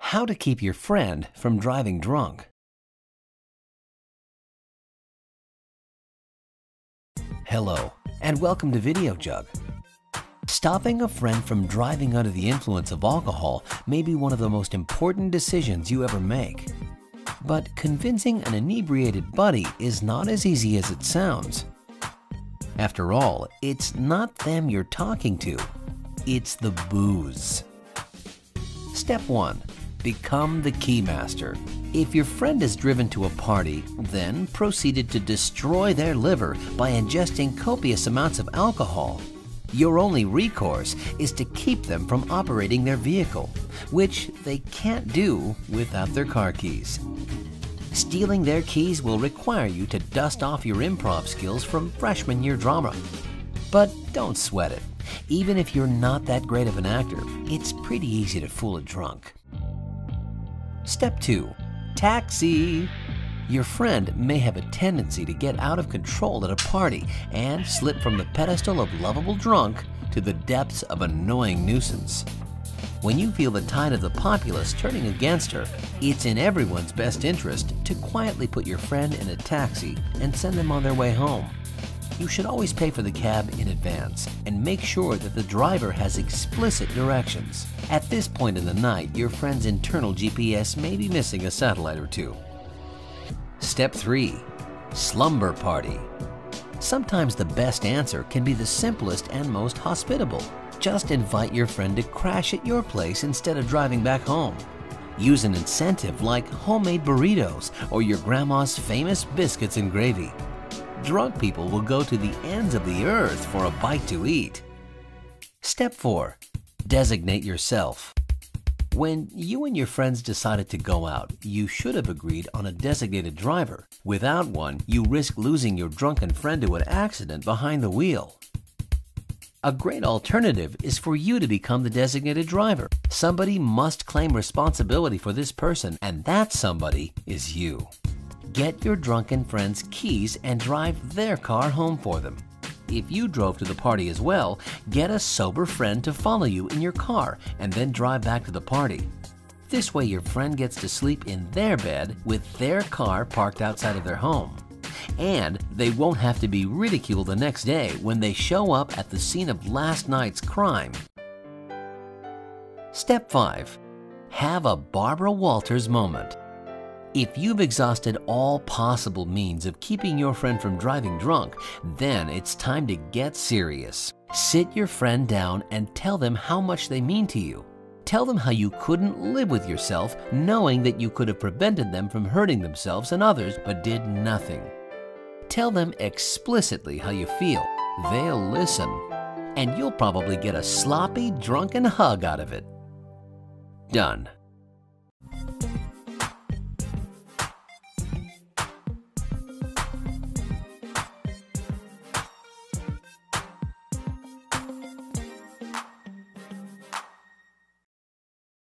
How to keep your friend from driving drunk. Hello, and welcome to Videojug. Stopping a friend from driving under the influence of alcohol may be one of the most important decisions you ever make. But convincing an inebriated buddy is not as easy as it sounds. After all, it's not them you're talking to, it's the booze. Step 1. Become the Keymaster. If your friend is driven to a party, then proceeded to destroy their liver by ingesting copious amounts of alcohol, your only recourse is to keep them from operating their vehicle, which they can't do without their car keys. Stealing their keys will require you to dust off your improv skills from freshman year drama. But don't sweat it. Even if you're not that great of an actor, it's pretty easy to fool a drunk. Step 2. Taxi. Your friend may have a tendency to get out of control at a party and slip from the pedestal of lovable drunk to the depths of annoying nuisance. When you feel the tide of the populace turning against her, it's in everyone's best interest to quietly put your friend in a taxi and send them on their way home. You should always pay for the cab in advance and make sure that the driver has explicit directions. At this point in the night, your friend's internal GPS may be missing a satellite or two. Step 3. Slumber Party. Sometimes the best answer can be the simplest and most hospitable. Just invite your friend to crash at your place instead of driving back home. Use an incentive like homemade burritos or your grandma's famous biscuits and gravy. Drunk people will go to the ends of the earth for a bite to eat. Step 4. Designate yourself. When you and your friends decided to go out, you should have agreed on a designated driver. Without one, you risk losing your drunken friend to an accident behind the wheel. A great alternative is for you to become the designated driver. Somebody must claim responsibility for this person, and that somebody is you. Get your drunken friend's keys and drive their car home for them. If you drove to the party as well, get a sober friend to follow you in your car and then drive back to the party. This way your friend gets to sleep in their bed with their car parked outside of their home. And they won't have to be ridiculed the next day when they show up at the scene of last night's crime. Step 5. Have a Barbara Walters moment. If you've exhausted all possible means of keeping your friend from driving drunk, then it's time to get serious. Sit your friend down and tell them how much they mean to you. Tell them how you couldn't live with yourself knowing that you could have prevented them from hurting themselves and others but did nothing. Tell them explicitly how you feel. They'll listen, and you'll probably get a sloppy, drunken hug out of it. Done.